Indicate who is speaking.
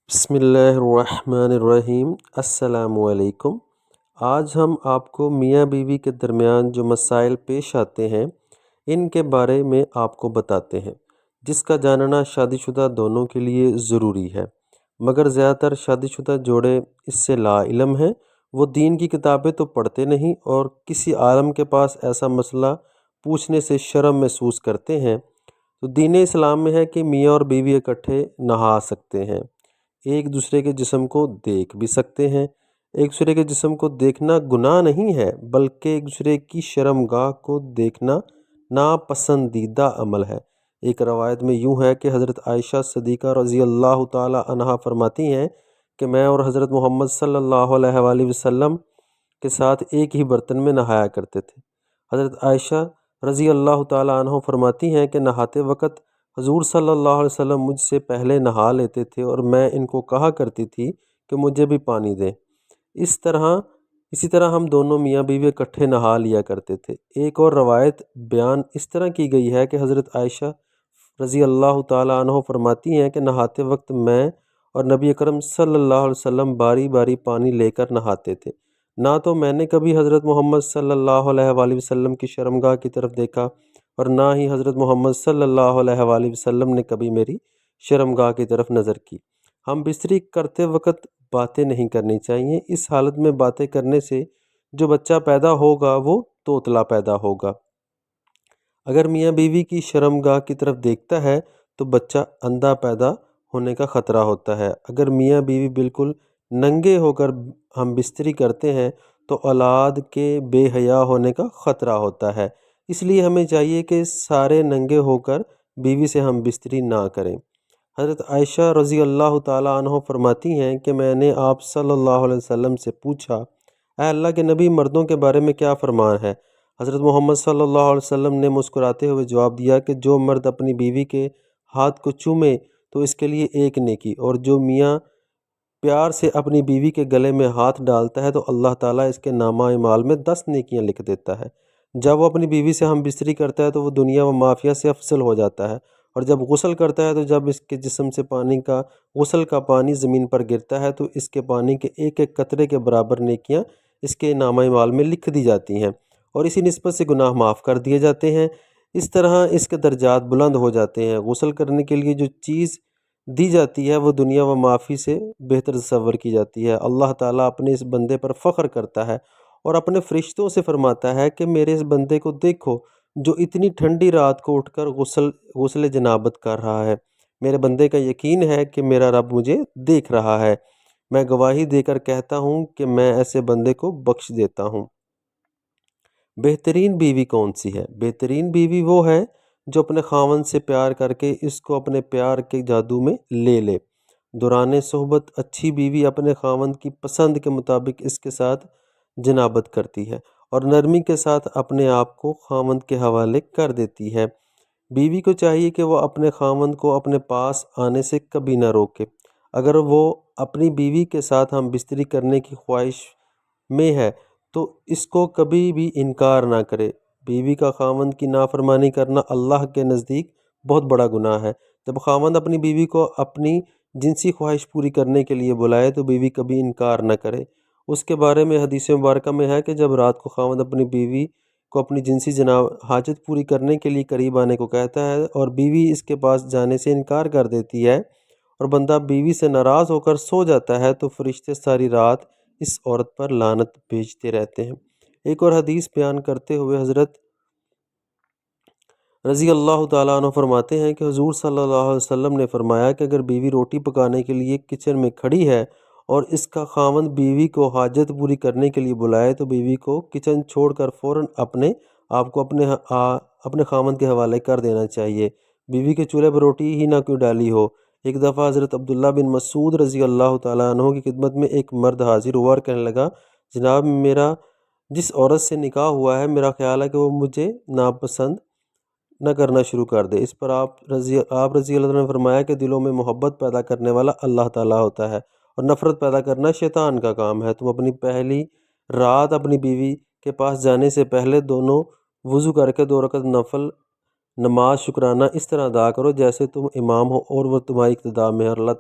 Speaker 1: بسم اللہ الرحمن الرحیم۔ السلام علیکم۔ آج ہم آپ کو میاں بیوی کے درمیان جو مسائل پیش آتے ہیں ان کے بارے میں آپ کو بتاتے ہیں، جس کا جاننا شادی شدہ دونوں کے لیے ضروری ہے، مگر زیادہ تر شادی شدہ جوڑے اس سے لا علم ہیں۔ وہ دین کی کتابیں تو پڑھتے نہیں اور کسی عالم کے پاس ایسا مسئلہ پوچھنے سے شرم محسوس کرتے ہیں۔ تو دین اسلام میں ہے کہ میاں اور بیوی اکٹھے نہا سکتے ہیں، ایک دوسرے کے جسم کو دیکھ بھی سکتے ہیں۔ ایک دوسرے کے جسم کو دیکھنا گناہ نہیں ہے، بلکہ ایک دوسرے کی شرمگاہ کو دیکھنا ناپسندیدہ عمل ہے۔ ایک روایت میں یوں ہے کہ حضرت عائشہ صدیقہ رضی اللہ تعالی عنہا فرماتی ہیں کہ میں اور حضرت محمد صلی اللہ علیہ وآلہ وسلم کے ساتھ ایک ہی برتن میں نہایا کرتے تھے۔ حضرت عائشہ رضی اللہ تعالی عنہ فرماتی ہیں کہ نہاتے وقت حضور صلی اللہ علیہ وسلم مجھ سے پہلے نہا لیتے تھے اور میں ان کو کہا کرتی تھی کہ مجھے بھی پانی دیں۔ اسی طرح ہم دونوں میاں بیوی اکٹھے نہا لیا کرتے تھے۔ ایک اور روایت بیان اس طرح کی گئی ہے کہ حضرت عائشہ رضی اللہ تعالی عنہ فرماتی ہیں کہ نہاتے وقت میں اور نبی اکرم صلی اللہ علیہ وسلم باری باری پانی لے کر نہاتے تھے۔ نہ تو میں نے کبھی حضرت محمد صلی اللہ علیہ وآلہ وسلم کی شرمگاہ کی طرف دیکھا اور نہ ہی حضرت محمد صلی اللہ علیہ وآلہ وسلم نے کبھی میری شرمگاہ کی طرف نظر کی۔ ہم بستری کرتے وقت باتیں نہیں کرنی چاہیے۔ اس حالت میں باتیں کرنے سے جو بچہ پیدا ہوگا وہ توتلا پیدا ہوگا۔ اگر میاں بیوی کی شرمگاہ کی طرف دیکھتا ہے تو بچہ اندھا پیدا ہونے کا خطرہ ہوتا ہے۔ اگر میاں بیوی بالکل ننگے ہو کر ہم بستری کرتے ہیں تو اولاد کے بے حیا ہونے کا خطرہ ہوتا ہے۔ اس لیے ہمیں چاہیے کہ سارے ننگے ہو کر بیوی سے ہم بستری نہ کریں۔ حضرت عائشہ رضی اللہ تعالی عنہ فرماتی ہیں کہ میں نے آپ صلی اللہ علیہ وسلم سے پوچھا، اے اللہ کے نبی، مردوں کے بارے میں کیا فرمان ہے؟ حضرت محمد صلی اللہ علیہ وسلم نے مسکراتے ہوئے جواب دیا کہ جو مرد اپنی بیوی کے ہاتھ کو چومے تو اس کے لیے ایک نیکی، اور جو میاں پیار سے اپنی بیوی کے گلے میں ہاتھ ڈالتا ہے تو اللہ تعالیٰ اس کے نامہ اعمال میں 10 نیکیاں لکھ دیتا ہے۔ جب وہ اپنی بیوی سے ہم بستری کرتا ہے تو وہ دنیا و مافیہ سے افضل ہو جاتا ہے، اور جب غسل کرتا ہے تو جب اس کے جسم سے غسل کا پانی زمین پر گرتا ہے تو اس کے پانی کے ایک ایک قطرے کے برابر نیکیاں اس کے نامہ اعمال میں لکھ دی جاتی ہیں، اور اسی نسبت سے گناہ معاف کر دیے جاتے ہیں۔ اس طرح اس کے درجات بلند ہو جاتے ہیں۔ غسل کرنے کے لیے جو چیز دی جاتی ہے وہ دنیا و مافی سے بہتر تصور کی جاتی ہے۔ اللہ تعالیٰ اپنے اس بندے پر فخر کرتا ہے اور اپنے فرشتوں سے فرماتا ہے کہ میرے اس بندے کو دیکھو جو اتنی ٹھنڈی رات کو اٹھ کر غسل جنابت کر رہا ہے۔ میرے بندے کا یقین ہے کہ میرا رب مجھے دیکھ رہا ہے۔ میں گواہی دے کر کہتا ہوں کہ میں ایسے بندے کو بخش دیتا ہوں۔ بہترین بیوی کون سی ہے؟ بہترین بیوی وہ ہے جو اپنے خاوند سے پیار کر کے اس کو اپنے پیار کے جادو میں لے لے۔ دوران صحبت اچھی بیوی اپنے خاوند کی پسند کے مطابق اس کے ساتھ جنابت کرتی ہے اور نرمی کے ساتھ اپنے آپ کو خاوند کے حوالے کر دیتی ہے۔ بیوی کو چاہیے کہ وہ اپنے خاوند کو اپنے پاس آنے سے کبھی نہ روکے۔ اگر وہ اپنی بیوی کے ساتھ ہم بستری کرنے کی خواہش میں ہے تو اس کو کبھی بھی انکار نہ کرے۔ بیوی کا خاوند کی نافرمانی کرنا اللہ کے نزدیک بہت بڑا گناہ ہے۔ جب خاوند اپنی بیوی کو اپنی جنسی خواہش پوری کرنے کے لیے بلائے تو بیوی کبھی انکار نہ کرے۔ اس کے بارے میں حدیث مبارکہ میں ہے کہ جب رات کو خاوند اپنی بیوی کو اپنی جنسی حاجت پوری کرنے کے لیے قریب آنے کو کہتا ہے اور بیوی اس کے پاس جانے سے انکار کر دیتی ہے اور بندہ بیوی سے ناراض ہو کر سو جاتا ہے تو فرشتے ساری رات اس عورت پر لعنت بھیجتے رہتے ہیں۔ ایک اور حدیث بیان کرتے ہوئے حضرت رضی اللہ تعالیٰ عنہ فرماتے ہیں کہ حضور صلی اللہ علیہ وسلم نے فرمایا کہ اگر بیوی روٹی پکانے کے لیے کچن میں کھڑی ہے اور اس کا خاوند بیوی کو حاجت پوری کرنے کے لیے بلائے تو بیوی کو کچن چھوڑ کر فوراً اپنے آپ کو اپنے خاوند کے حوالے کر دینا چاہیے، بیوی کے چولہے پر روٹی ہی نہ کیوں ڈالی ہو۔ ایک دفعہ حضرت عبداللہ بن مسعود رضی اللہ تعالیٰ عنہ کی خدمت میں ایک مرد حاضر ہوا اور کہنے لگا، جناب، میرا جس عورت سے نکاح ہوا ہے میرا خیال ہے کہ وہ مجھے ناپسند نہ کرنا شروع کر دے۔ اس پر آپ رضی اللہ عنہ نے فرمایا کہ دلوں میں محبت پیدا کرنے والا اللہ تعالیٰ ہوتا ہے اور نفرت پیدا کرنا شیطان کا کام ہے۔ تم اپنی پہلی رات اپنی بیوی کے پاس جانے سے پہلے دونوں وضو کر کے 2 رکعت نفل نماز شکرانہ اس طرح ادا کرو جیسے تم امام ہو اور وہ تمہاری اقتداء میں ہے، اور اللہ